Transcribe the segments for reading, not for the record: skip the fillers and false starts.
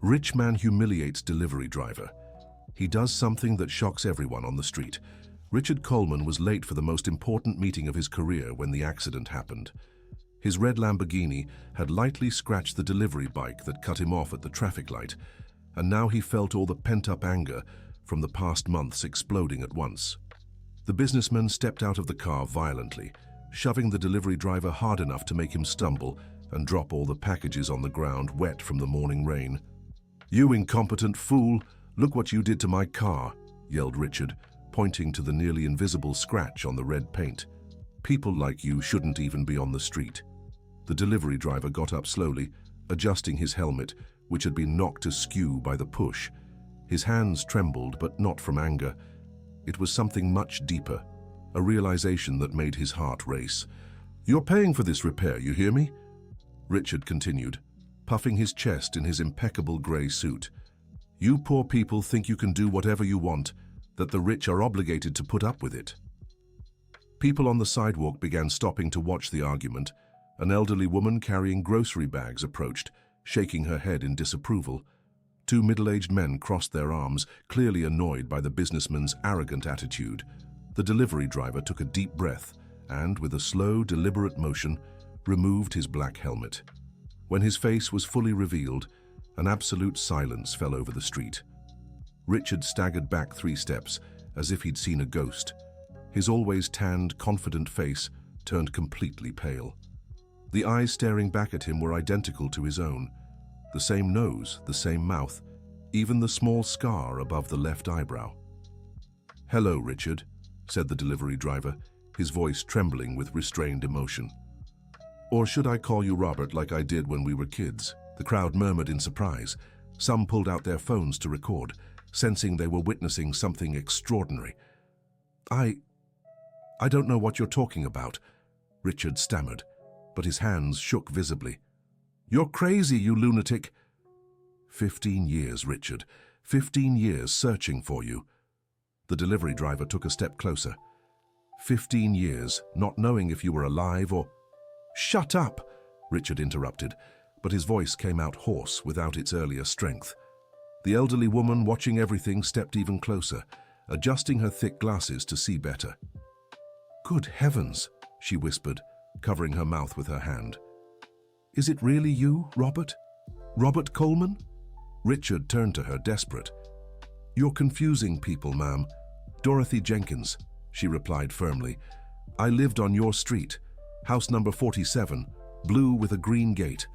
Rich man humiliates delivery driver. He does something that shocks everyone on the street. Richard Coleman was late for the most important meeting of his career when the accident happened. His red Lamborghini had lightly scratched the delivery bike that cut him off at the traffic light, and now he felt all the pent-up anger from the past months exploding at once. The businessman stepped out of the car violently, shoving the delivery driver hard enough to make him stumble and drop all the packages on the ground wet from the morning rain. "You incompetent fool! Look what you did to my car!" yelled Richard, pointing to the nearly invisible scratch on the red paint. "People like you shouldn't even be on the street." The delivery driver got up slowly, adjusting his helmet, which had been knocked askew by the push. His hands trembled, but not from anger. It was something much deeper, a realization that made his heart race. "You're paying for this repair, you hear me?" Richard continued, puffing his chest in his impeccable grey suit. "You poor people think you can do whatever you want, that the rich are obligated to put up with it." People on the sidewalk began stopping to watch the argument. An elderly woman carrying grocery bags approached, shaking her head in disapproval. Two middle-aged men crossed their arms, clearly annoyed by the businessman's arrogant attitude. The delivery driver took a deep breath and, with a slow, deliberate motion, removed his black helmet. When his face was fully revealed, an absolute silence fell over the street. Richard staggered back 3 steps, as if he'd seen a ghost. His always tanned, confident face turned completely pale. The eyes staring back at him were identical to his own. The same nose, the same mouth, even the small scar above the left eyebrow. "Hello, Richard," said the delivery driver, his voice trembling with restrained emotion. "Or should I call you Robert like I did when we were kids?" The crowd murmured in surprise. Some pulled out their phones to record, sensing they were witnessing something extraordinary. I don't know what you're talking about," Richard stammered, but his hands shook visibly. "You're crazy, you lunatic!" 15 years, Richard. 15 years searching for you." The delivery driver took a step closer. 15 years, not knowing if you were alive or— "Shut up!" Richard interrupted, but his voice came out hoarse without its earlier strength. The elderly woman watching everything stepped even closer, adjusting her thick glasses to see better. "Good heavens," she whispered, covering her mouth with her hand. "Is it really you, Robert? Robert Coleman?" Richard turned to her, desperate. "You're confusing people, ma'am. Dorothy Jenkins," she replied firmly. "I lived on your street, house number 47, blue with a green gate.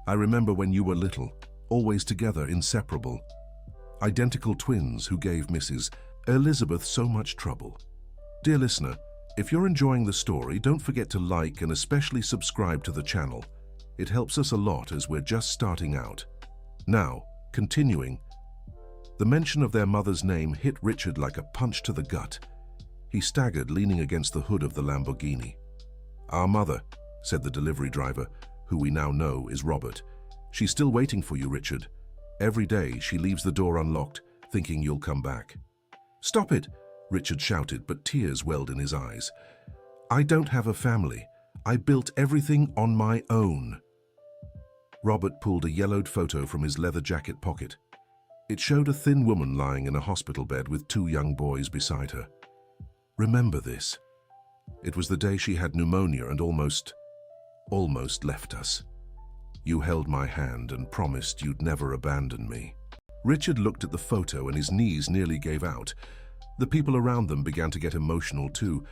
I remember when you were little, always together, inseparable. Identical twins who gave Mrs. Elizabeth so much trouble." Dear listener, if you're enjoying the story, don't forget to like and especially subscribe to the channel. It helps us a lot as we're just starting out. Now, continuing. The mention of their mother's name hit Richard like a punch to the gut. He staggered, leaning against the hood of the Lamborghini. "Our mother," said the delivery driver, who we now know is Robert. "She's still waiting for you, Richard. Every day she leaves the door unlocked, thinking you'll come back." "Stop it!" Richard shouted, but tears welled in his eyes. "I don't have a family. I built everything on my own." Robert pulled a yellowed photo from his leather jacket pocket. It showed a thin woman lying in a hospital bed with 2 young boys beside her. "Remember this. It was the day she had pneumonia and almost left us. You held my hand and promised you'd never abandon me." Richard looked at the photo and his knees nearly gave out. The people around them began to get emotional too,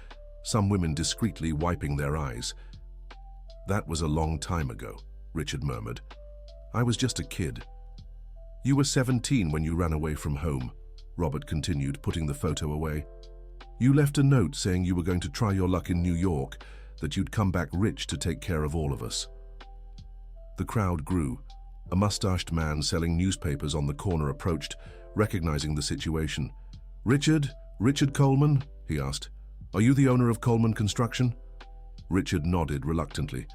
some women discreetly wiping their eyes. "That was a long time ago," Richard murmured. "I was just a kid." "You were 17 when you ran away from home," Robert continued, putting the photo away. "You left a note saying you were going to try your luck in New York, that you'd come back rich to take care of all of us." The crowd grew. A mustached man selling newspapers on the corner approached, recognizing the situation. Richard Coleman?" he asked. "Are you the owner of Coleman Construction?" Richard nodded reluctantly.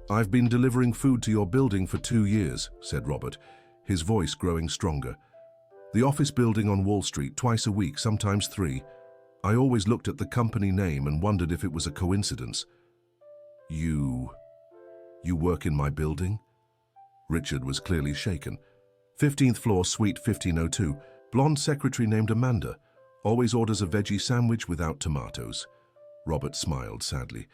"I've been delivering food to your building for 2 years," said Robert, his voice growing stronger. "The office building on Wall Street, twice a week, sometimes 3. I always looked at the company name and wondered if it was a coincidence." You work in my building?" Richard was clearly shaken. 15th floor, suite 1502. Blonde secretary named Amanda. Always orders a veggie sandwich without tomatoes. Robert smiled sadly.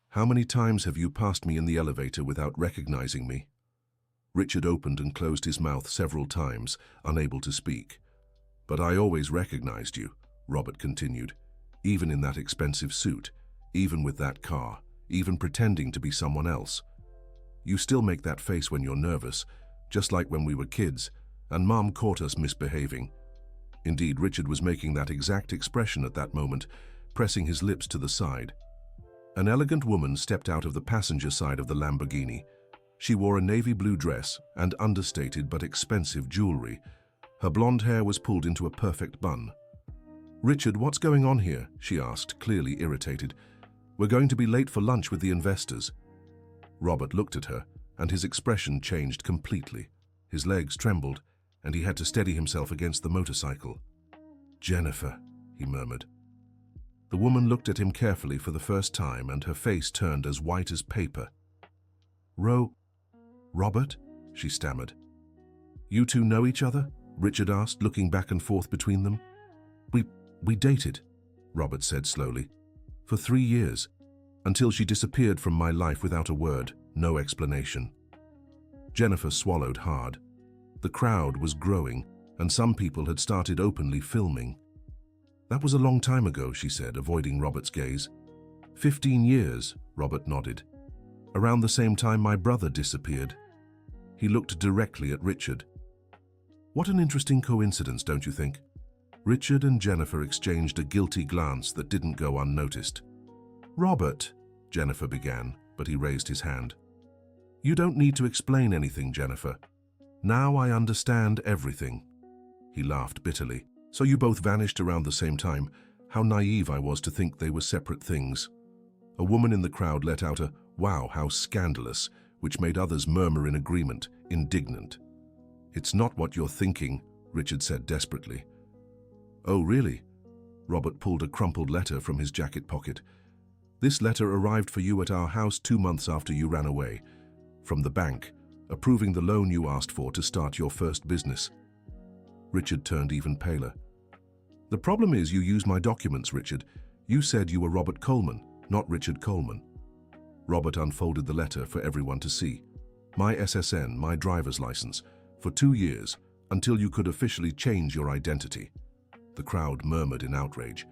How many times have you passed me in the elevator without recognizing me? Richard opened and closed his mouth several times, unable to speak. But I always recognized you, Robert continued. Even in that expensive suit, even with that car, even pretending to be someone else. You still make that face when you're nervous, just like when we were kids, and Mom caught us misbehaving. Indeed, Richard was making that exact expression at that moment, pressing his lips to the side. An elegant woman stepped out of the passenger side of the Lamborghini. She wore a navy blue dress and understated but expensive jewelry. Her blonde hair was pulled into a perfect bun. "Richard, what's going on here?" she asked, clearly irritated. "We're going to be late for lunch with the investors." Robert looked at her, and his expression changed completely. His legs trembled, and he had to steady himself against the motorcycle. "Jennifer," he murmured. The woman looked at him carefully for the first time, and her face turned as white as paper. Robert?" she stammered. "You two know each other?" Richard asked, looking back and forth between them. We dated," Robert said slowly, "for 3 years, until she disappeared from my life without a word, no explanation." Jennifer swallowed hard. The crowd was growing, and some people had started openly filming. "That was a long time ago," she said, avoiding Robert's gaze. 15 years, Robert nodded. "Around the same time my brother disappeared." He looked directly at Richard. "What an interesting coincidence, don't you think?" Richard and Jennifer exchanged a guilty glance that didn't go unnoticed. "Robert," Jennifer began, but he raised his hand. "You don't need to explain anything, Jennifer. Now I understand everything." He laughed bitterly. "So you both vanished around the same time. How naive I was to think they were separate things." A woman in the crowd let out a, "Wow, how scandalous," which made others murmur in agreement, indignant. "It's not what you're thinking," Richard said desperately. "Oh, really?" Robert pulled a crumpled letter from his jacket pocket. "This letter arrived for you at our house 2 months after you ran away, from the bank, approving the loan you asked for to start your first business." Richard turned even paler. "The problem is you used my documents, Richard. You said you were Robert Coleman, not Richard Coleman." Robert unfolded the letter for everyone to see. "My SSN, my driver's license, for 2 years, until you could officially change your identity." The crowd murmured in outrage.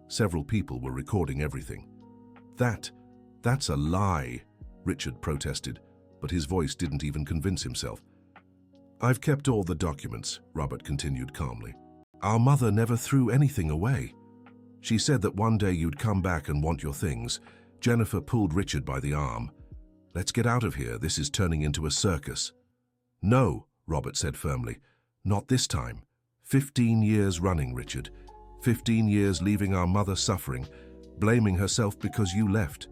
Several people were recording everything. That's a lie," Richard protested, but his voice didn't even convince himself. "I've kept all the documents," Robert continued calmly. "Our mother never threw anything away. She said that one day you'd come back and want your things." Jennifer pulled Richard by the arm. "Let's get out of here. This is turning into a circus." "No," Robert said firmly. "Not this time. 15 years running, Richard. 15 years leaving our mother suffering, blaming herself because you left."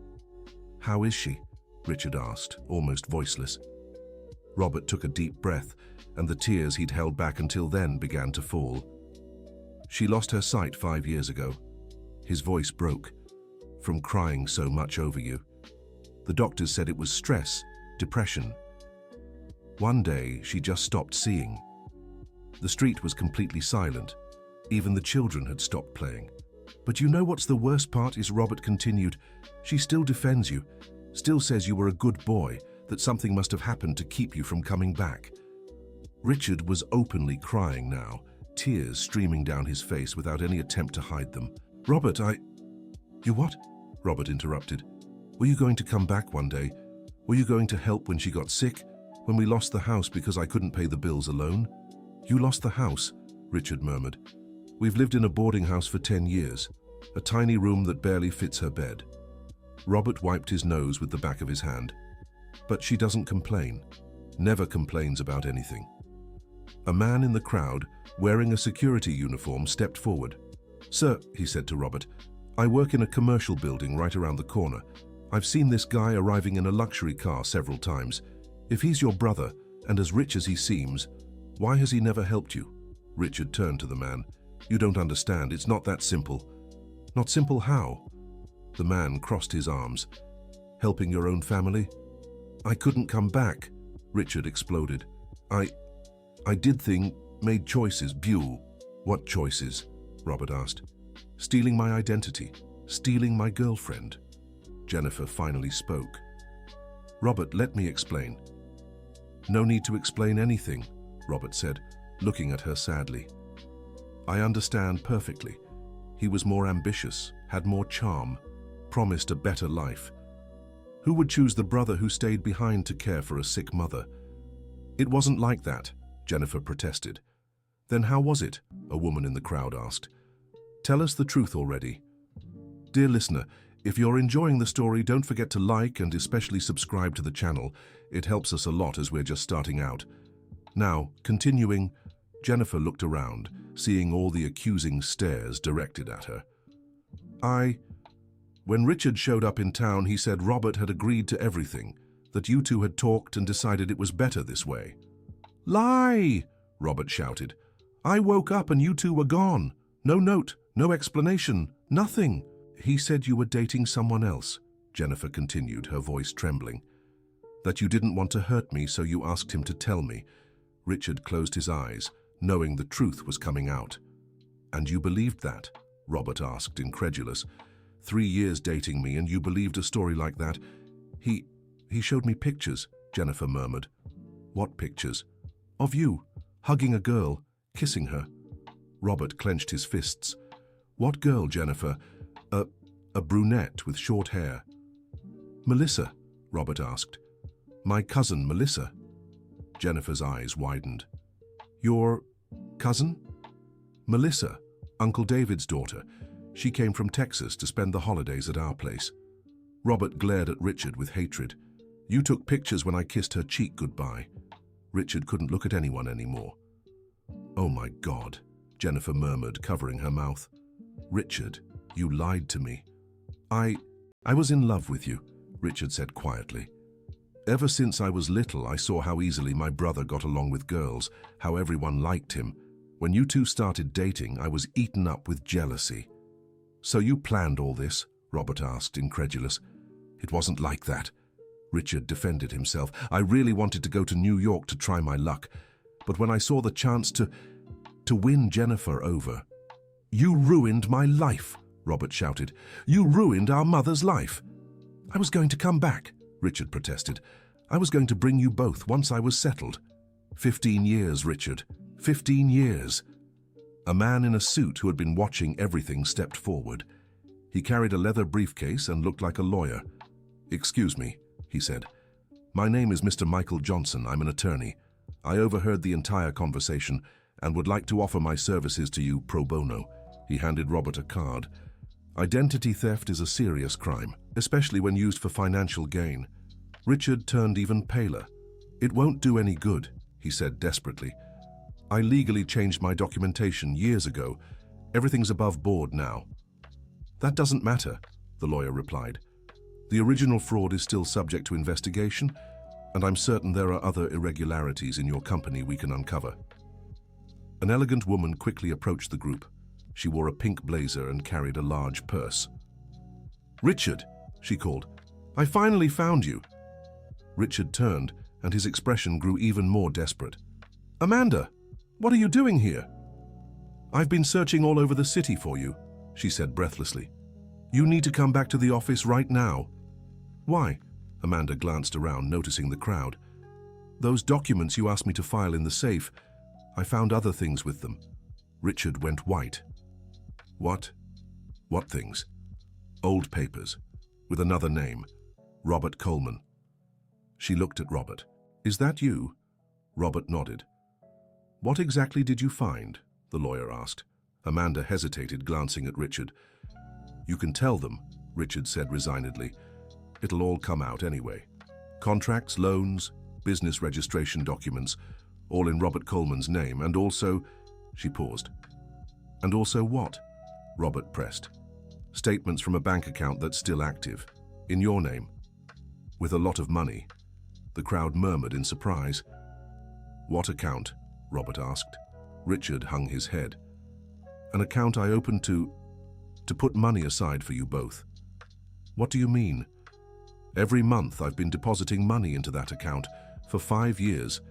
"How is she?" Richard asked, almost voiceless. Robert took a deep breath, and the tears he'd held back until then began to fall. "She lost her sight 5 years ago." His voice broke. "From crying so much over you. The doctors said it was stress, depression. One day, she just stopped seeing. The street was completely silent. Even the children had stopped playing. But you know what's the worst part is," Robert continued, "she still defends you, still says you were a good boy, that something must have happened to keep you from coming back." Richard was openly crying now, tears streaming down his face without any attempt to hide them. "Robert, You what?" Robert interrupted. "Were you going to come back one day? Were you going to help when she got sick? When we lost the house because I couldn't pay the bills alone?" "You lost the house," Richard murmured. "We've lived in a boarding house for 10 years, a tiny room that barely fits her bed." Robert wiped his nose with the back of his hand. "But she doesn't complain, never complains about anything." A man in the crowd, wearing a security uniform, stepped forward. "Sir," he said to Robert, "I work in a commercial building right around the corner. I've seen this guy arriving in a luxury car several times. If he's your brother, and as rich as he seems, why has he never helped you?" Richard turned to the man. "You don't understand. It's not that simple." "Not simple how?" The man crossed his arms. "Helping your own family?" "I couldn't come back," Richard exploded. I made choices. Buell. What choices? Robert asked. Stealing my identity. Stealing my girlfriend. Jennifer finally spoke. Robert, let me explain. No need to explain anything, Robert said, looking at her sadly. I understand perfectly. He was more ambitious, had more charm, promised a better life. Who would choose the brother who stayed behind to care for a sick mother? It wasn't like that, Jennifer protested. Then how was it? A woman in the crowd asked. Tell us the truth already. Dear listener, if you're enjoying the story, don't forget to like and especially subscribe to the channel. It helps us a lot as we're just starting out. Now, continuing, Jennifer looked around, seeing all the accusing stares directed at her. When Richard showed up in town, he said Robert had agreed to everything, that you two had talked and decided it was better this way. Lie! Robert shouted. I woke up and you two were gone. No note, no explanation, nothing. He said you were dating someone else, Jennifer continued, her voice trembling. That you didn't want to hurt me, so you asked him to tell me. Richard closed his eyes, knowing the truth was coming out. And you believed that? Robert asked, incredulous. 3 years dating me and you believed a story like that? He showed me pictures, Jennifer murmured. What pictures? Of you, hugging a girl, kissing her. Robert clenched his fists. What girl, Jennifer? A brunette with short hair. Melissa, Robert asked. My cousin, Melissa. Jennifer's eyes widened. Your cousin? Melissa, Uncle David's daughter. She came from Texas to spend the holidays at our place. Robert glared at Richard with hatred. You took pictures when I kissed her cheek goodbye. Richard couldn't look at anyone anymore. Oh my God, Jennifer murmured, covering her mouth. Richard, you lied to me. I was in love with you, Richard said quietly. Ever since I was little, I saw how easily my brother got along with girls, how everyone liked him. When you two started dating, I was eaten up with jealousy. So you planned all this? Robert asked, incredulous. It wasn't like that. Richard defended himself. I really wanted to go to New York to try my luck, but when I saw the chance to win Jennifer over. You ruined my life, Robert shouted. You ruined our mother's life. I was going to come back, Richard protested. I was going to bring you both once I was settled. 15 years, Richard. 15 years. A man in a suit who had been watching everything stepped forward. He carried a leather briefcase and looked like a lawyer. Excuse me, he said. My name is Mr. Michael Johnson. I'm an attorney. I overheard the entire conversation and would like to offer my services to you pro bono. He handed Robert a card. Identity theft is a serious crime, especially when used for financial gain. Richard turned even paler. It won't do any good, he said desperately. I legally changed my documentation years ago. Everything's above board now. That doesn't matter, the lawyer replied. The original fraud is still subject to investigation, and I'm certain there are other irregularities in your company we can uncover. An elegant woman quickly approached the group. She wore a pink blazer and carried a large purse. Richard, she called, I finally found you. Richard turned, and his expression grew even more desperate. Amanda, what are you doing here? I've been searching all over the city for you, she said breathlessly. You need to come back to the office right now. Why? Amanda glanced around, noticing the crowd. Those documents you asked me to file in the safe, I found other things with them. Richard went white. What? What things? Old papers, with another name, Robert Coleman. She looked at Robert. Is that you? Robert nodded. What exactly did you find? The lawyer asked. Amanda hesitated, glancing at Richard. You can tell them, Richard said resignedly. It'll all come out anyway. Contracts, loans, business registration documents, all in Robert Coleman's name, and also... She paused. And also what? Robert pressed. Statements from a bank account that's still active, in your name, with a lot of money. The crowd murmured in surprise. What account? Robert asked. Richard hung his head. An account I opened to put money aside for you both. What do you mean? Every month I've been depositing money into that account for 5 years.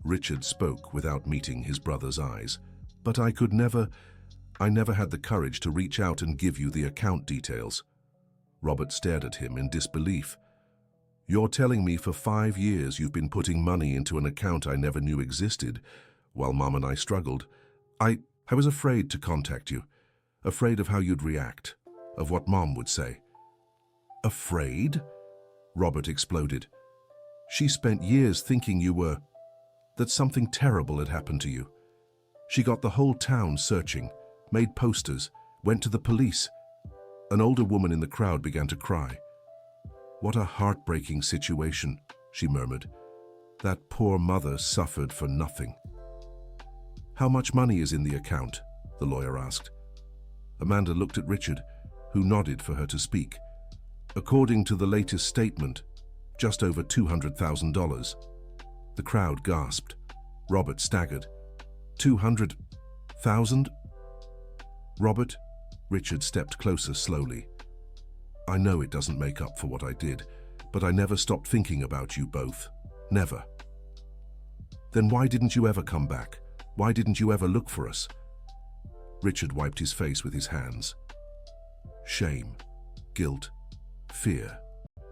Richard spoke without meeting his brother's eyes. But I never had the courage to reach out and give you the account details. Robert stared at him in disbelief. You're telling me for 5 years you've been putting money into an account I never knew existed, while Mom and I struggled. I was afraid to contact you, afraid of how you'd react, of what Mom would say. Afraid? Robert exploded. She spent years thinking that something terrible had happened to you. She got the whole town searching, made posters, went to the police. An older woman in the crowd began to cry. What a heartbreaking situation, she murmured. That poor mother suffered for nothing. How much money is in the account? The lawyer asked. Amanda looked at Richard, who nodded for her to speak. According to the latest statement, just over $200,000. The crowd gasped. Robert staggered. 200,000? Robert? Richard stepped closer slowly. I know it doesn't make up for what I did, but I never stopped thinking about you both. Never. Then why didn't you ever come back? Why didn't you ever look for us? Richard wiped his face with his hands. Shame, guilt, fear.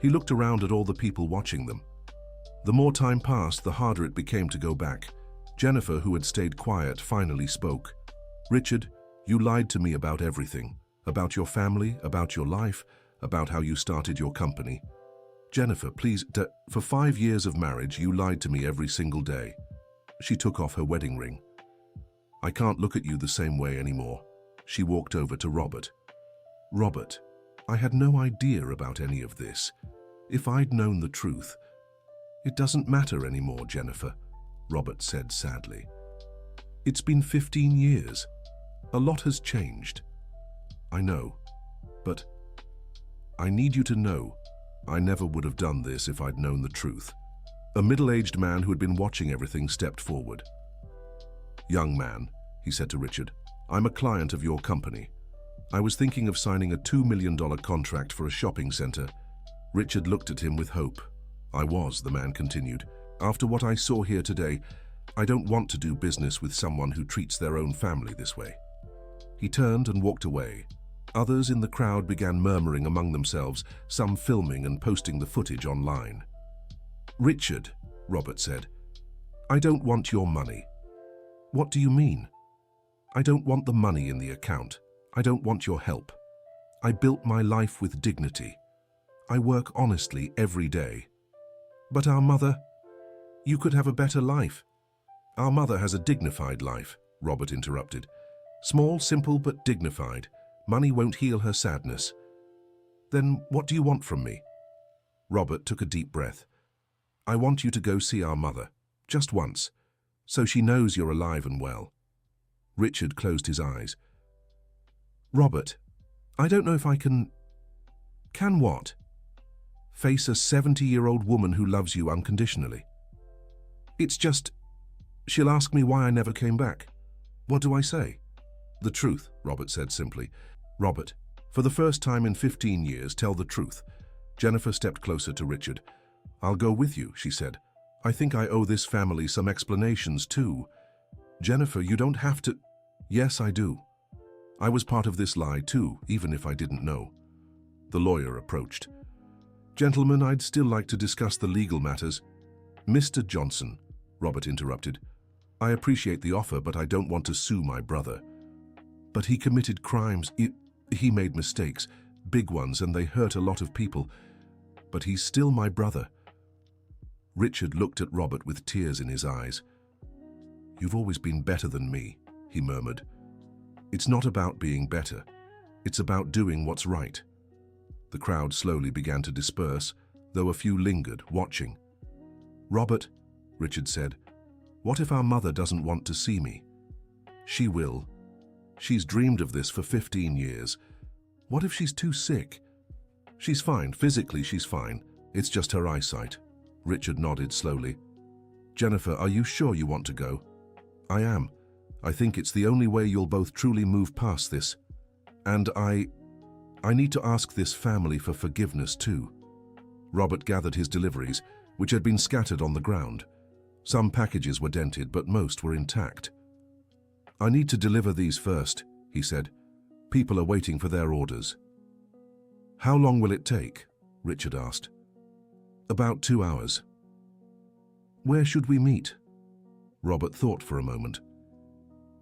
He looked around at all the people watching them. The more time passed, the harder it became to go back. Jennifer, who had stayed quiet, finally spoke. Richard, you lied to me about everything. About your family, about your life, about how you started your company. Jennifer, please, for 5 years of marriage, you lied to me every single day. She took off her wedding ring. I can't look at you the same way anymore. She walked over to Robert. Robert, I had no idea about any of this. If I'd known the truth. It doesn't matter anymore, Jennifer, Robert said sadly. It's been 15 years. A lot has changed. I know, but I need you to know I never would have done this if I'd known the truth. A middle-aged man who had been watching everything stepped forward. Young man, he said to Richard, I'm a client of your company. I was thinking of signing a $2 million contract for a shopping center. Richard looked at him with hope. The man continued. After what I saw here today, I don't want to do business with someone who treats their own family this way. He turned and walked away. Others in the crowd began murmuring among themselves, some filming and posting the footage online. Richard, Robert said, I don't want your money. What do you mean? I don't want the money in the account. I don't want your help. I built my life with dignity. I work honestly every day. But our mother, you could have a better life. Our mother has a dignified life, Robert interrupted. Small, simple, but dignified. Money won't heal her sadness. Then what do you want from me? Robert took a deep breath. I want you to go see our mother, just once, so she knows you're alive and well. Richard closed his eyes. Robert, I don't know if I can... Can what? Face a 70-year-old woman who loves you unconditionally. It's just... She'll ask me why I never came back. What do I say? The truth, Robert said simply. Robert, for the first time in 15 years, tell the truth. Jennifer stepped closer to Richard. I'll go with you, she said. I think I owe this family some explanations too. Jennifer, you don't have to... Yes, I do. I was part of this lie too, even if I didn't know. The lawyer approached. Gentlemen, I'd still like to discuss the legal matters. Mr. Johnson, Robert interrupted. I appreciate the offer, but I don't want to sue my brother. But he committed crimes. He made mistakes, big ones, and they hurt a lot of people. But he's still my brother. Richard looked at Robert with tears in his eyes. You've always been better than me, he murmured. It's not about being better. It's about doing what's right. The crowd slowly began to disperse, though a few lingered, watching. Robert, Richard said, what if our mother doesn't want to see me? She will. She's dreamed of this for 15 years. What if she's too sick? She's fine. Physically, she's fine. It's just her eyesight. Richard nodded slowly. Jennifer, are you sure you want to go? I am. I think it's the only way you'll both truly move past this. And I need to ask this family for forgiveness too. Robert gathered his deliveries, which had been scattered on the ground. Some packages were dented, but most were intact. "I need to deliver these first," he said. "People are waiting for their orders." "How long will it take?" Richard asked. "About 2 hours." "Where should we meet?" Robert thought for a moment.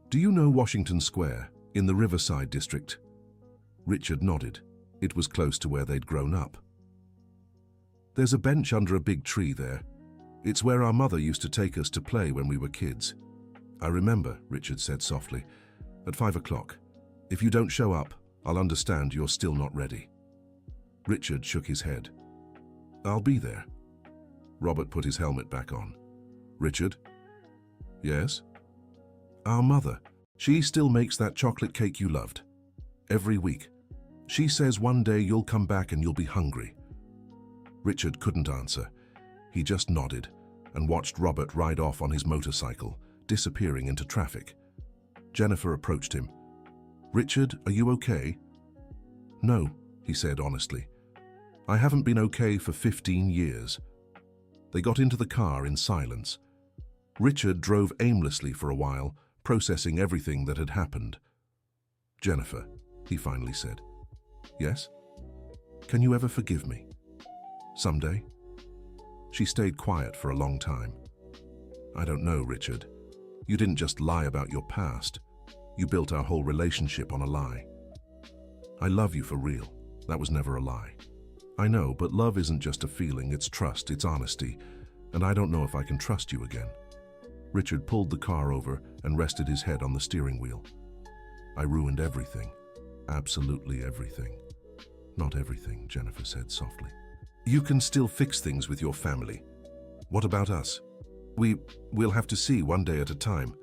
"Do you know Washington Square, in the Riverside district?" Richard nodded. It was close to where they'd grown up. "There's a bench under a big tree there. It's where our mother used to take us to play when we were kids." "I remember," Richard said softly. "At 5 o'clock. If you don't show up, I'll understand you're still not ready." Richard shook his head. "I'll be there." Robert put his helmet back on. "Richard?" "Yes?" "Our mother. She still makes that chocolate cake you loved. Every week. She says one day you'll come back and you'll be hungry." Richard couldn't answer. He just nodded and watched Robert ride off on his motorcycle, disappearing into traffic. Jennifer approached him. "Richard, are you okay?" "No," he said honestly. "I haven't been okay for 15 years. They got into the car in silence. Richard drove aimlessly for a while, processing everything that had happened. "Jennifer," he finally said. "Yes? Can you ever forgive me? Someday?" She stayed quiet for a long time. "I don't know, Richard. You didn't just lie about your past. You built our whole relationship on a lie. I love you for real. That was never a lie. I know, but love isn't just a feeling, it's trust, it's honesty, and I don't know if I can trust you again." Richard pulled the car over and rested his head on the steering wheel. "I ruined everything. Absolutely everything." "Not everything," Jennifer said softly. "You can still fix things with your family. What about us? We'll have to see one day at a time."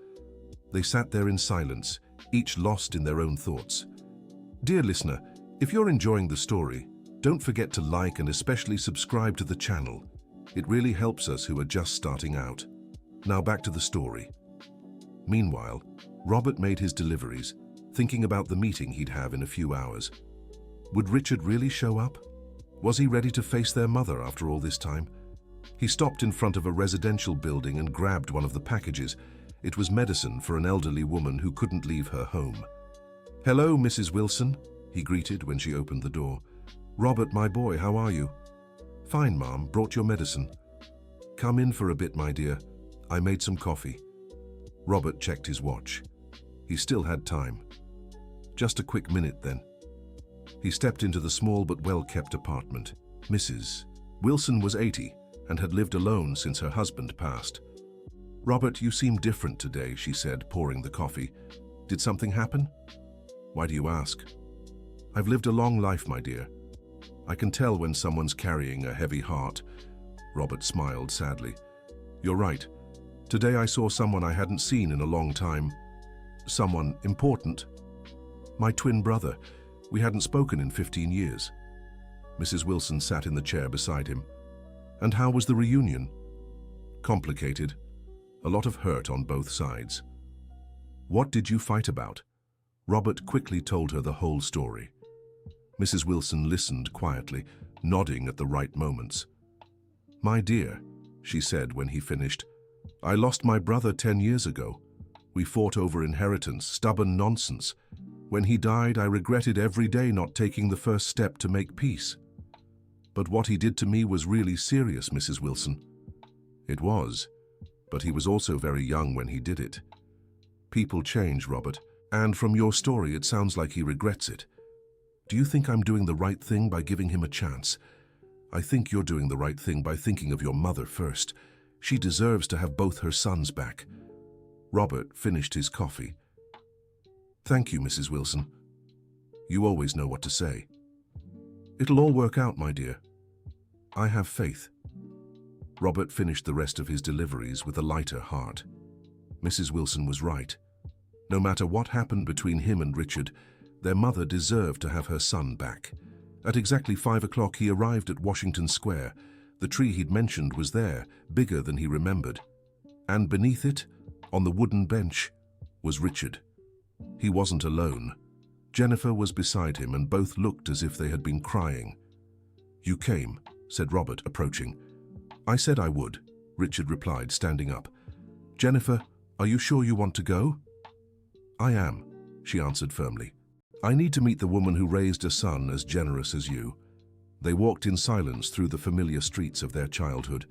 They sat there in silence, each lost in their own thoughts. Dear listener, if you're enjoying the story, don't forget to like and especially subscribe to the channel. It really helps us who are just starting out. Now back to the story. Meanwhile, Robert made his deliveries, thinking about the meeting he'd have in a few hours. Would Richard really show up? Was he ready to face their mother after all this time? He stopped in front of a residential building and grabbed one of the packages. It was medicine for an elderly woman who couldn't leave her home. "Hello, Mrs. Wilson," he greeted when she opened the door. "Robert, my boy, how are you?" "Fine, Mom, brought your medicine." "Come in for a bit, my dear. I made some coffee." Robert checked his watch. He still had time. Just a quick minute, then. He stepped into the small but well-kept apartment. Mrs. Wilson was 80 and had lived alone since her husband passed. "Robert, you seem different today," she said, pouring the coffee. "Did something happen?" "Why do you ask?" "I've lived a long life, my dear. I can tell when someone's carrying a heavy heart." Robert smiled sadly. "You're right. Today I saw someone I hadn't seen in a long time. Someone important. My twin brother. We hadn't spoken in 15 years. Mrs. Wilson sat in the chair beside him. "And how was the reunion?" "Complicated. A lot of hurt on both sides." "What did you fight about?" Robert quickly told her the whole story. Mrs. Wilson listened quietly, nodding at the right moments. "My dear," she said when he finished, "I lost my brother 10 years ago. We fought over inheritance, stubborn nonsense. When he died, I regretted every day not taking the first step to make peace. But what he did to me was really serious, Mrs. Wilson." "It was, but he was also very young when he did it. People change, Robert, and from your story it sounds like he regrets it. Do you think I'm doing the right thing by giving him a chance? I think you're doing the right thing by thinking of your mother first. She deserves to have both her sons back." Robert finished his coffee. "Thank you, Mrs. Wilson. You always know what to say. It'll all work out, my dear. I have faith." Robert finished the rest of his deliveries with a lighter heart. Mrs. Wilson was right. No matter what happened between him and Richard, their mother deserved to have her son back. At exactly 5 o'clock he arrived at Washington Square. The tree he'd mentioned was there, bigger than he remembered. And beneath it, on the wooden bench, was Richard. He wasn't alone. Jennifer was beside him and both looked as if they had been crying. "You came," said Robert, approaching. "I said I would," Richard replied, standing up. "Jennifer, are you sure you want to go?" "I am," she answered firmly. "I need to meet the woman who raised a son as generous as you." They walked in silence through the familiar streets of their childhood.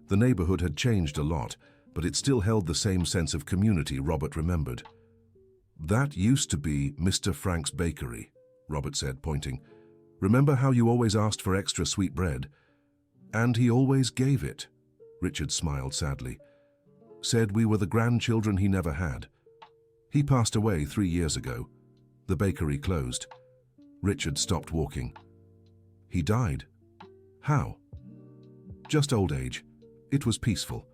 The neighborhood had changed a lot, but it still held the same sense of community Robert remembered. "That used to be Mr. Frank's bakery," Robert said, pointing. "Remember how you always asked for extra sweet bread?" "And he always gave it," Richard smiled sadly. "Said we were the grandchildren he never had. He passed away 3 years ago. The bakery closed." Richard stopped walking. "He died? How?" "Just old age. It was peaceful.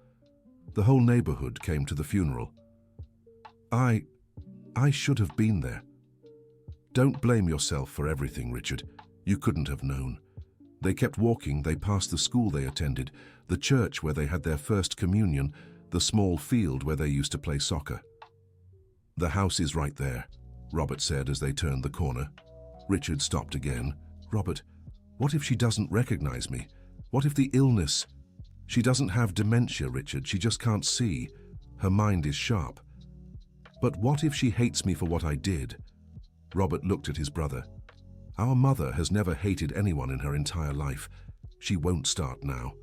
The whole neighborhood came to the funeral. I should have been there." "Don't blame yourself for everything, Richard. You couldn't have known." They kept walking. They passed the school they attended, the church where they had their first communion, the small field where they used to play soccer. "The house is right there," Robert said as they turned the corner. Richard stopped again. "Robert, what if she doesn't recognize me? What if the illness—" "She doesn't have dementia, Richard. She just can't see. Her mind is sharp." "But what if she hates me for what I did?" Robert looked at his brother. "Our mother has never hated anyone in her entire life. She won't start now."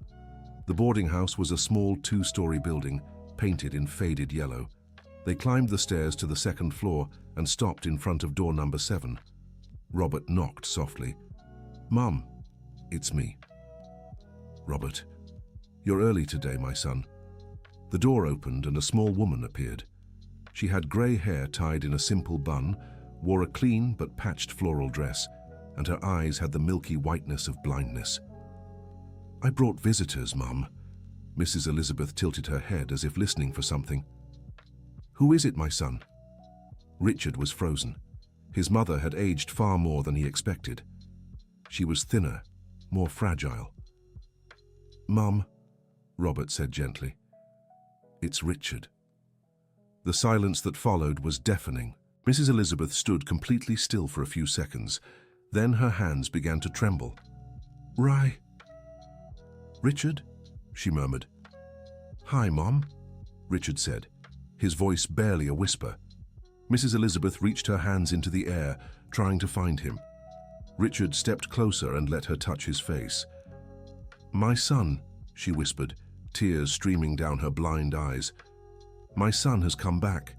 The boarding house was a small 2-story building, painted in faded yellow. They climbed the stairs to the second floor and stopped in front of door number 7. Robert knocked softly. "Mom, it's me." "Robert, you're early today, my son." The door opened and a small woman appeared. She had grey hair tied in a simple bun, wore a clean but patched floral dress, and her eyes had the milky whiteness of blindness. "I brought visitors, Mum." Mrs. Elizabeth tilted her head as if listening for something. "Who is it, my son?" Richard was frozen. His mother had aged far more than he expected. She was thinner, more fragile. "Mum," Robert said gently, "it's Richard." The silence that followed was deafening. Mrs. Elizabeth stood completely still for a few seconds. Then her hands began to tremble. "Richard?" she murmured. "Hi, Mom," Richard said, his voice barely a whisper. Mrs. Elizabeth reached her hands into the air, trying to find him. Richard stepped closer and let her touch his face. "My son," she whispered, tears streaming down her blind eyes. "My son has come back."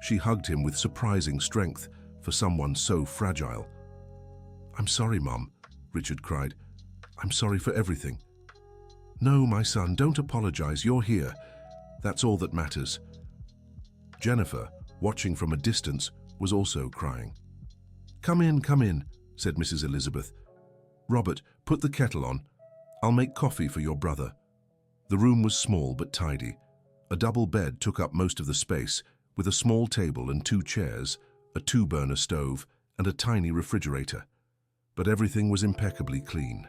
She hugged him with surprising strength for someone so fragile. "I'm sorry, Mom," Richard cried. "I'm sorry for everything." "No, my son, don't apologize. You're here. That's all that matters." Jennifer, watching from a distance, was also crying. Come in," said Mrs. Elizabeth. "Robert, put the kettle on. I'll make coffee for your brother." The room was small but tidy. A double bed took up most of the space, with a small table and 2 chairs, a 2-burner stove, and a tiny refrigerator. But everything was impeccably clean.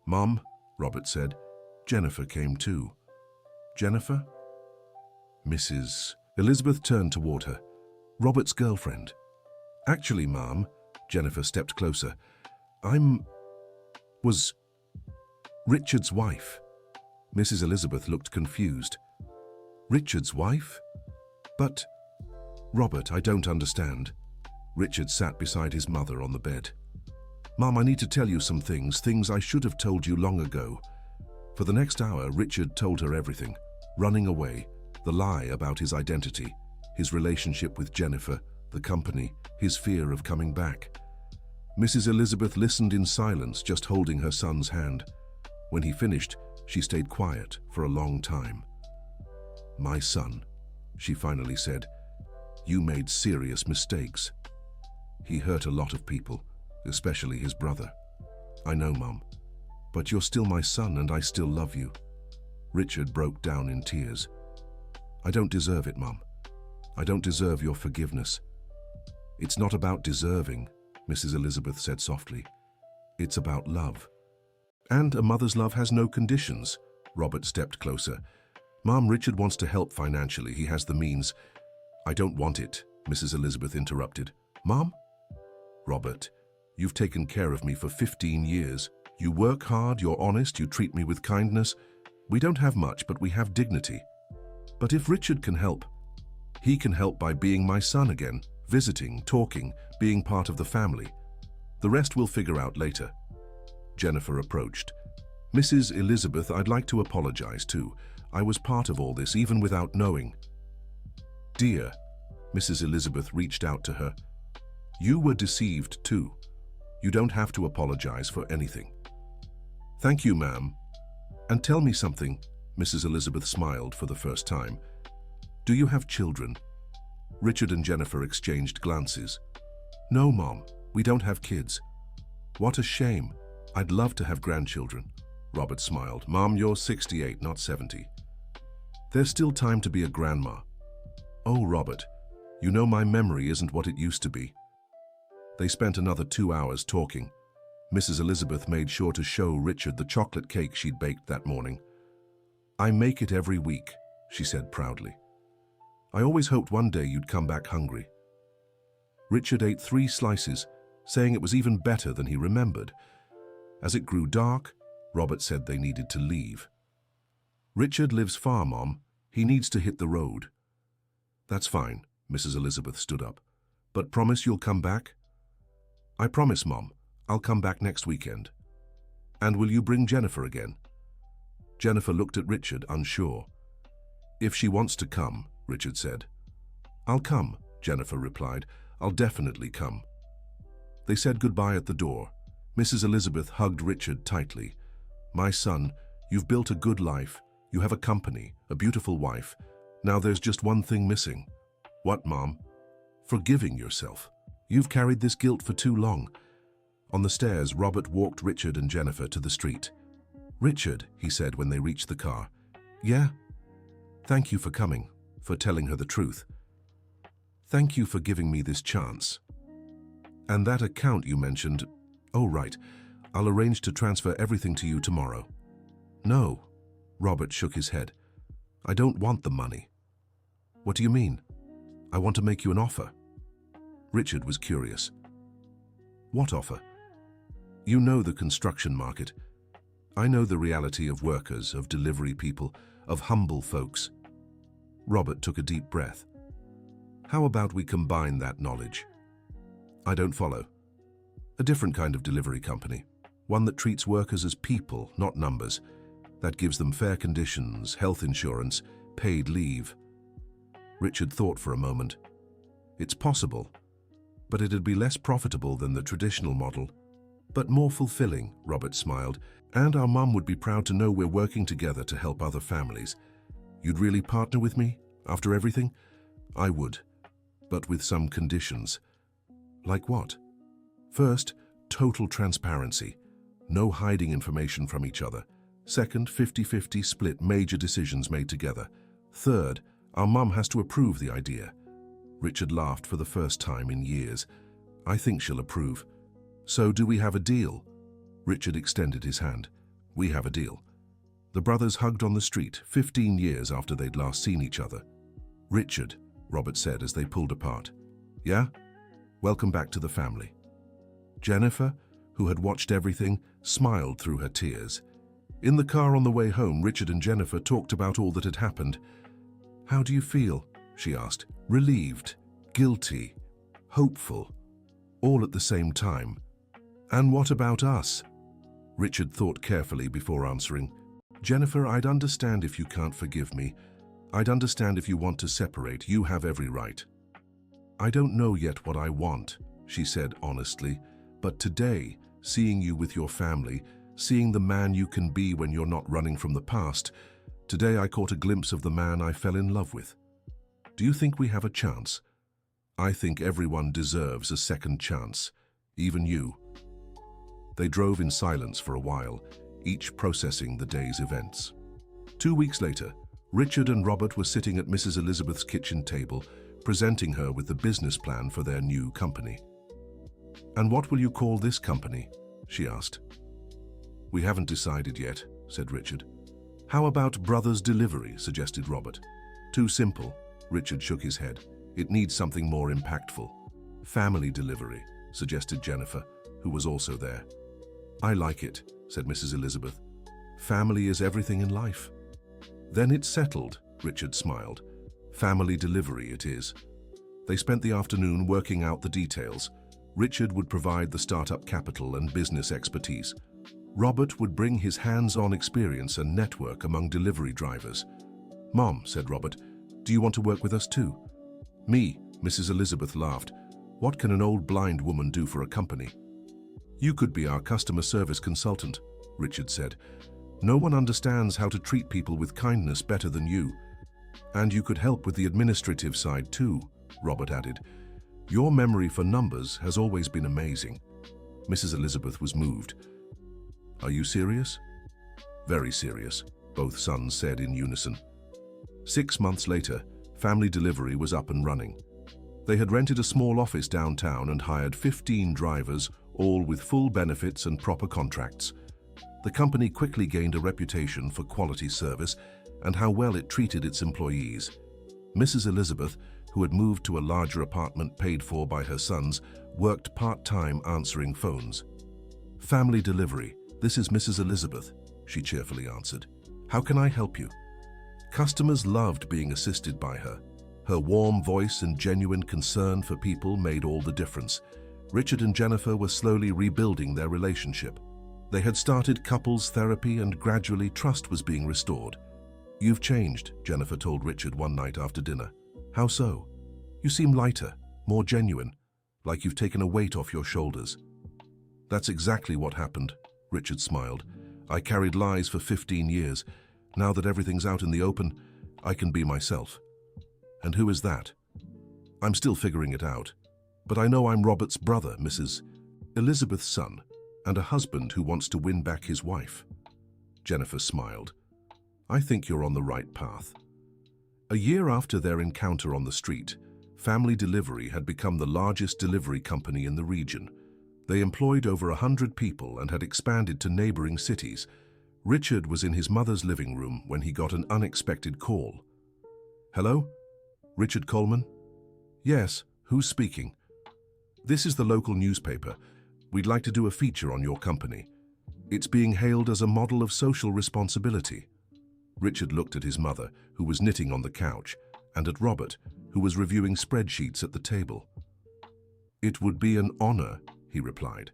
"Mom," Robert said, "Jennifer came too." "Jennifer?" Mrs. Elizabeth turned toward her. "Robert's girlfriend." "Actually, Mom," Jennifer stepped closer, was Richard's wife." Mrs. Elizabeth looked confused. "Richard's wife? But, Robert, I don't understand." Richard sat beside his mother on the bed. "Mom, I need to tell you some things I should have told you long ago." For the next hour, Richard told her everything, running away, the lie about his identity, his relationship with Jennifer, the company, his fear of coming back. Mrs. Elizabeth listened in silence, just holding her son's hand. When he finished, she stayed quiet for a long time. "My son," she finally said, "you made serious mistakes. He hurt a lot of people, especially his brother. I know, Mom, but you're still my son and I still love you." Richard broke down in tears. "I don't deserve it, Mom. I don't deserve your forgiveness." "It's not about deserving," Mrs. Elizabeth said softly. "It's about love. And a mother's love has no conditions." Robert stepped closer. "Mom, Richard wants to help financially. He has the means." "I don't want it," Mrs. Elizabeth interrupted. "Mom?" "Robert, you've taken care of me for 15 years. You work hard, you're honest, you treat me with kindness. We don't have much, but we have dignity. But if Richard can help, he can help by being my son again, visiting, talking, being part of the family. The rest we'll figure out later. Jennifer approached. Mrs. Elizabeth, I'd like to apologize too. I was part of all this, even without knowing. Dear, Mrs. Elizabeth reached out to her. You were deceived too. You don't have to apologize for anything. Thank you, ma'am. And tell me something, Mrs. Elizabeth smiled for the first time. Do you have children? Richard and Jennifer exchanged glances. No, Mom, we don't have kids. What a shame. I'd love to have grandchildren. Robert smiled. Mom, you're 68, not 70. There's still time to be a grandma. Oh, Robert, you know my memory isn't what it used to be. They spent another 2 hours talking. Mrs. Elizabeth made sure to show Richard the chocolate cake she'd baked that morning. I make it every week, she said proudly. I always hoped one day you'd come back hungry. Richard ate 3 slices, saying it was even better than he remembered. As it grew dark, Robert said they needed to leave. Richard lives far, Mom. He needs to hit the road. That's fine, Mrs. Elizabeth stood up. But promise you'll come back? I promise, Mom. I'll come back next weekend. And will you bring Jennifer again? Jennifer looked at Richard, unsure. If she wants to come, Richard said. I'll come, Jennifer replied. I'll definitely come. They said goodbye at the door. Mrs. Elizabeth hugged Richard tightly. My son, you've built a good life. You have a company, a beautiful wife. Now there's just one thing missing. What, Mom? Forgiving yourself. You've carried this guilt for too long. On the stairs, Robert walked Richard and Jennifer to the street. Richard, he said when they reached the car. Yeah? Thank you for coming, for telling her the truth. Thank you for giving me this chance. And that account you mentioned, oh right, I'll arrange to transfer everything to you tomorrow. No, Robert shook his head. I don't want the money. What do you mean? I want to make you an offer. Richard was curious. What offer? You know the construction market. I know the reality of workers, of delivery people, of humble folks. Robert took a deep breath. How about we combine that knowledge? I don't follow. A different kind of delivery company. One that treats workers as people, not numbers. That gives them fair conditions, health insurance, paid leave. Richard thought for a moment. It's possible, but it'd be less profitable than the traditional model. But more fulfilling, Robert smiled, and our mum would be proud to know we're working together to help other families. You'd really partner with me, after everything? I would, but with some conditions. Like what? First, total transparency. No hiding information from each other. Second, 50-50 split, major decisions made together. Third, our mum has to approve the idea. Richard laughed for the first time in years. I think she'll approve. So do we have a deal? Richard extended his hand. We have a deal. The brothers hugged on the street, 15 years after they'd last seen each other. Richard, Robert said as they pulled apart. Yeah? Welcome back to the family. Jennifer, who had watched everything, smiled through her tears. In the car on the way home, Richard and Jennifer talked about all that had happened. How do you feel? She asked. Relieved, guilty, hopeful, all at the same time. And what about us? Richard thought carefully before answering. Jennifer, I'd understand if you can't forgive me. I'd understand if you want to separate. You have every right. I don't know yet what I want, she said honestly, but today, seeing you with your family, seeing the man you can be when you're not running from the past, today I caught a glimpse of the man I fell in love with. Do you think we have a chance? I think everyone deserves a second chance, even you. They drove in silence for a while, each processing the day's events. 2 weeks later, Richard and Robert were sitting at Mrs. Elizabeth's kitchen table, presenting her with the business plan for their new company. And what will you call this company? She asked. We haven't decided yet, said Richard. How about Brothers Delivery, suggested Robert. Too simple, Richard shook his head. It needs something more impactful. Family Delivery, suggested Jennifer, who was also there. I like it, said Mrs. Elizabeth. Family is everything in life. Then it's settled, Richard smiled. Family delivery it is. They spent the afternoon working out the details. Richard would provide the startup capital and business expertise. Robert would bring his hands-on experience and network among delivery drivers. "Mom," said Robert, "do you want to work with us too?" "Me," Mrs. Elizabeth laughed. "What can an old blind woman do for a company?" "You could be our customer service consultant," Richard said. "No one understands how to treat people with kindness better than you. And you could help with the administrative side too," Robert added. "Your memory for numbers has always been amazing." Mrs. Elizabeth was moved. "Are you serious?" "Very serious," both sons said in unison. 6 months later, family delivery was up and running. They had rented a small office downtown and hired 15 drivers, all with full benefits and proper contracts. The company quickly gained a reputation for quality service and how well it treated its employees. Mrs. Elizabeth, who had moved to a larger apartment paid for by her sons, worked part-time answering phones. "Family delivery, this is Mrs. Elizabeth," she cheerfully answered. "How can I help you?" Customers loved being assisted by her. Her warm voice and genuine concern for people made all the difference. Richard and Jennifer were slowly rebuilding their relationship. They had started couples therapy and gradually trust was being restored. "You've changed," Jennifer told Richard one night after dinner. "How so?" "You seem lighter, more genuine, like you've taken a weight off your shoulders." "That's exactly what happened," Richard smiled. "I carried lies for 15 years. Now that everything's out in the open, I can be myself." "And who is that?" "I'm still figuring it out. But I know I'm Robert's brother, Mrs. Elizabeth's son, and a husband who wants to win back his wife." Jennifer smiled. "I think you're on the right path." A year after their encounter on the street, Family Delivery had become the largest delivery company in the region. They employed over 100 people and had expanded to neighboring cities. Richard was in his mother's living room when he got an unexpected call. "Hello? Richard Coleman?" "Yes, who's speaking?" "This is the local newspaper. We'd like to do a feature on your company. It's being hailed as a model of social responsibility." Richard looked at his mother, who was knitting on the couch, and at Robert, who was reviewing spreadsheets at the table. "It would be an honor," he replied.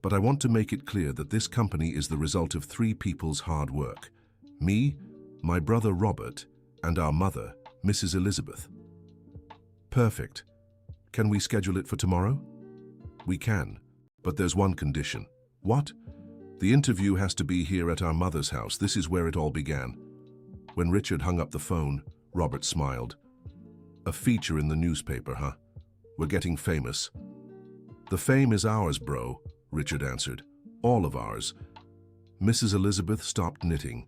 "But I want to make it clear that this company is the result of 3 people's hard work. Me, my brother Robert, and our mother, Mrs. Elizabeth." "Perfect. Can we schedule it for tomorrow?" "We can, but there's one condition." "What?" "The interview has to be here at our mother's house. This is where it all began." When Richard hung up the phone, Robert smiled. "A feature in the newspaper, huh? We're getting famous." "The fame is ours, bro," Richard answered. "All of ours." Mrs. Elizabeth stopped knitting.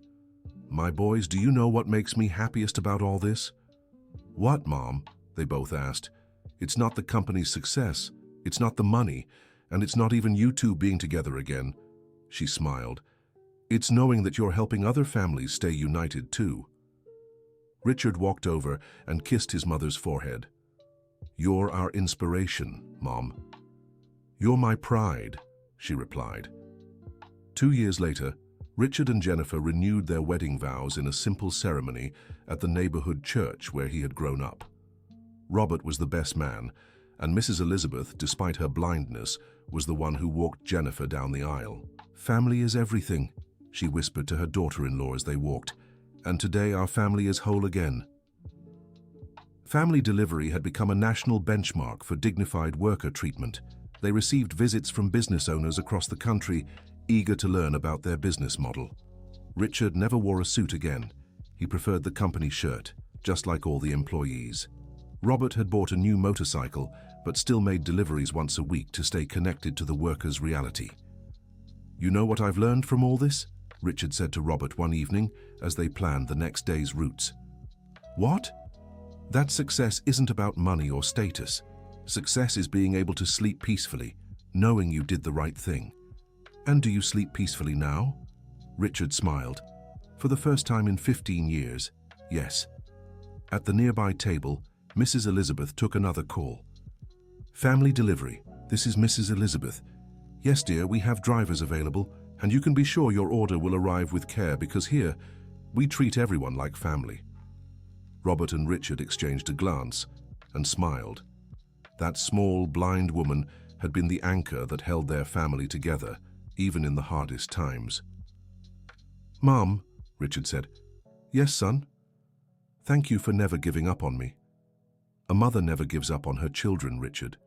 "My boys, do you know what makes me happiest about all this?" "What, Mom?" they both asked. "It's not the company's success, it's not the money, and it's not even you two being together again." She smiled. "It's knowing that you're helping other families stay united too." Richard walked over and kissed his mother's forehead. "You're our inspiration, Mom." "You're my pride," she replied. 2 years later, Richard and Jennifer renewed their wedding vows in a simple ceremony at the neighborhood church where he had grown up. Robert was the best man, and Mrs. Elizabeth, despite her blindness, was the one who walked Jennifer down the aisle. "Family is everything," she whispered to her daughter-in-law as they walked, "and today our family is whole again." Family Delivery had become a national benchmark for dignified worker treatment. They received visits from business owners across the country, eager to learn about their business model. Richard never wore a suit again. He preferred the company shirt, just like all the employees. Robert had bought a new motorcycle, but still made deliveries once a week to stay connected to the workers' reality. "You know what I've learned from all this?" Richard said to Robert one evening as they planned the next day's routes. "What?" "That success isn't about money or status. Success is being able to sleep peacefully, knowing you did the right thing." "And do you sleep peacefully now?" Richard smiled. "For the first time in 15 years, yes." At the nearby table, Mrs. Elizabeth took another call. "Family Delivery, this is Mrs. Elizabeth. Yes, dear, we have drivers available, and you can be sure your order will arrive with care because here, We treat everyone like family." Robert and Richard exchanged a glance and smiled. That small, blind woman had been the anchor that held their family together, even in the hardest times. "Mom," Richard said. "Yes, son?" "Thank you for never giving up on me." "A mother never gives up on her children, Richard.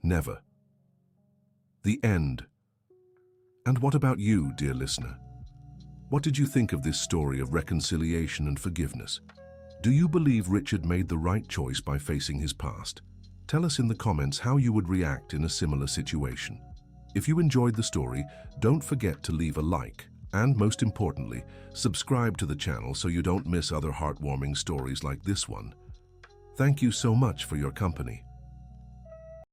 Never." The end. And what about you, dear listener? What did you think of this story of reconciliation and forgiveness? Do you believe Richard made the right choice by facing his past? Tell us in the comments how you would react in a similar situation. If you enjoyed the story, don't forget to leave a like, and most importantly, subscribe to the channel so you don't miss other heartwarming stories like this one. Thank you so much for your company.